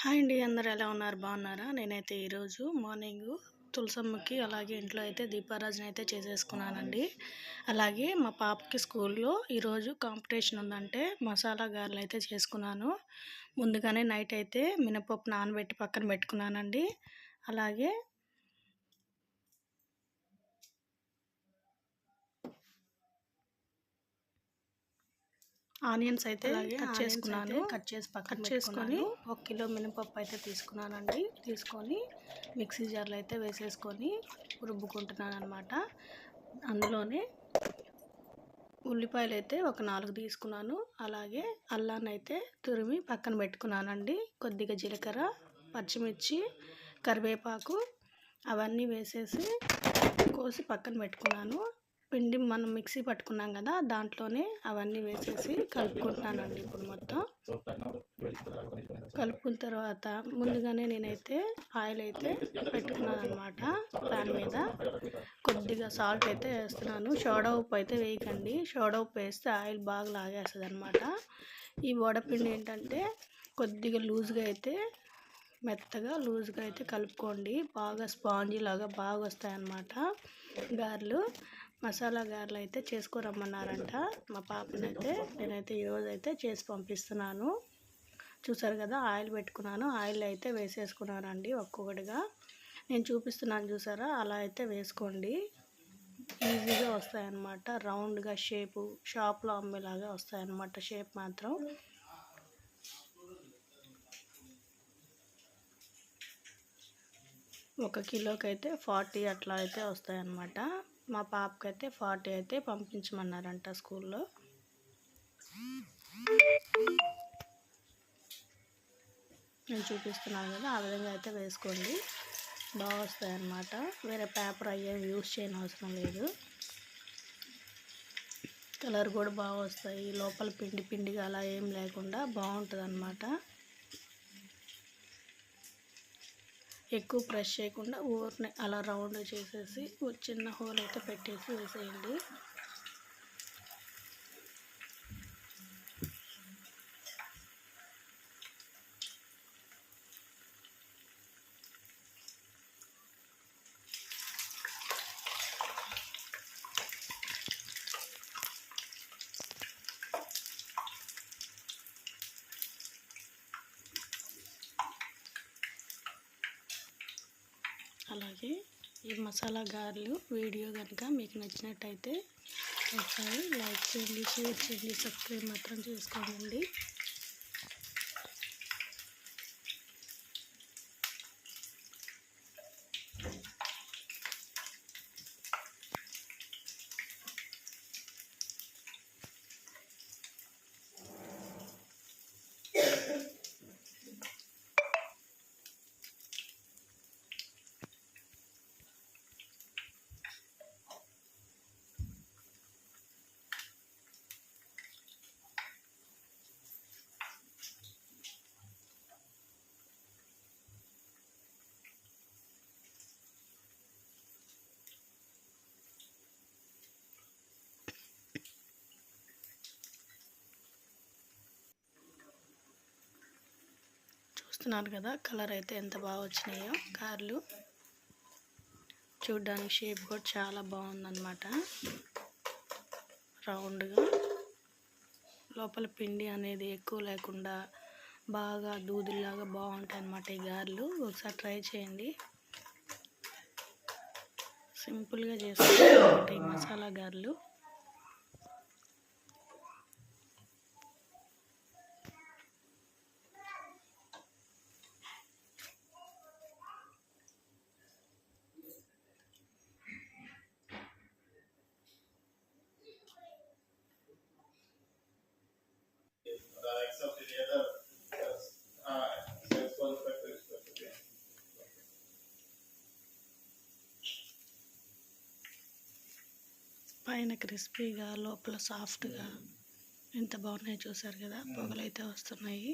Hi అండి, అందరు ఎలా ఉన్నారు? బాగున్నారా? నేనైతే ఈరోజు మార్నింగ్ తులసమ్మకి అలాగే ఇంట్లో అయితే దీపారాజన అయితే చేసేసుకున్నానండి. అలాగే మా పాపకి స్కూల్లో ఈరోజు కాంపిటీషన్ ఉందంటే మసాలా గారెలు అయితే చేసుకున్నాను. ముందుగానే నైట్ అయితే మినపప్పు నానబెట్టి పక్కన పెట్టుకున్నానండి. అలాగే ఆనియన్స్ అయితే కట్ చేసుకున్నాను. కట్ చేసుకొని 1 కిలో మినపప్పు అయితే తీసుకున్నానండి. తీసుకొని మిక్సీ జార్లో అయితే వేసేసుకొని రుబ్బుకుంటున్నాను అనమాట. అందులోనే ఉల్లిపాయలు అయితే ఒక 4 తీసుకున్నాను. అలాగే అల్లాన్ని అయితే తురిమి పక్కన పెట్టుకున్నానండి. కొద్దిగా జీలకర్ర, పచ్చిమిర్చి, కరివేపాకు అవన్నీ వేసేసి కోసి పక్కన పెట్టుకున్నాను. పిండి మనం మిక్సీ పట్టుకున్నాం కదా, దాంట్లోనే అవన్నీ వేసేసి కలుపుకుంటున్నానండి. ఇప్పుడు మొత్తం కలుపుకున్న తర్వాత ముందుగానే నేనైతే ఆయిల్ అయితే పెట్టుకున్నాను అనమాట. ప్యాన్ మీద కొద్దిగా సాల్ట్ అయితే వేస్తున్నాను. సోడా ఉప్పు అయితే వేయకండి. సోడా ఉప్పు వేస్తే ఆయిల్ బాగా లాగేస్తుంది అనమాట. ఈ వడపిండి ఏంటంటే కొద్దిగా లూజ్గా అయితే మెత్తగా లూజ్గా అయితే కలుపుకోండి. బాగా స్పాంజీ లాగా బాగా వస్తాయన్నమాట గారెలు. మసాలా గారెలు అయితే చేసుకోరమ్మన్నారంట మా పాపనైతే. నేనైతే ఈరోజు అయితే చేసి పంపిస్తున్నాను. చూసారు కదా, ఆయిల్ పెట్టుకున్నాను. ఆయిల్ అయితే వేసేసుకున్నానండి ఒక్కొక్కటిగా. నేను చూపిస్తున్నాను చూసారా, అలా అయితే వేసుకోండి. ఈజీగా వస్తాయన్నమాట. రౌండ్గా షేపు షాప్లో అమ్మేలాగా వస్తాయన్నమాట. షేప్ మాత్రం 1 కిలోకి అయితే 40 అట్లా అయితే వస్తాయన్నమాట. మా పాపకైతే 40 అయితే పంపించమన్నారంట స్కూల్లో. నేను చూపిస్తున్నాను కదా, ఆ విధంగా అయితే వేసుకోండి. బాగా వస్తాయన్నమాట. వేరే పేపర్ అయ్యేవి యూస్ చేయని అవసరం లేదు. కలర్ కూడా బాగా వస్తాయి. లోపల పిండి పిండిగా అలా ఏం లేకుండా బాగుంటుంది అన్నమాట. ఎక్కువ ప్రెస్ చేయకుండా ఊరినే అలా రౌండ్ చేసేసి చిన్న హోల్ అయితే పెట్టేసి వేసేయండి. అలాగే ఈ మసాలా గారెలు వీడియో కనుక మీకు నచ్చినట్టయితే ఒకసారి లైక్ చేయండి, షేర్ చేయండి, సబ్స్క్రైబ్ మాత్రం చేసుకోండి. చూస్తున్నారు కదా, కలర్ అయితే ఎంత బాగా వచ్చినాయో గారెలు. చూడ్డానికి షేప్ కూడా చాలా బాగుందన్నమాట. రౌండ్గా లోపల పిండి అనేది ఎక్కువ లేకుండా బాగా దూదుల్లాగా బాగుంటాయి అన్నమాట ఈ గారెలు. ఒకసారి ట్రై చేయండి. సింపుల్గా చేసుకోవాలి ఈ మసాలా గారెలు. పైన క్రిస్పీగా లోపల సాఫ్ట్గా ఎంత బాగున్నాయో చూసారు కదా. పొగలైతే వస్తున్నాయి.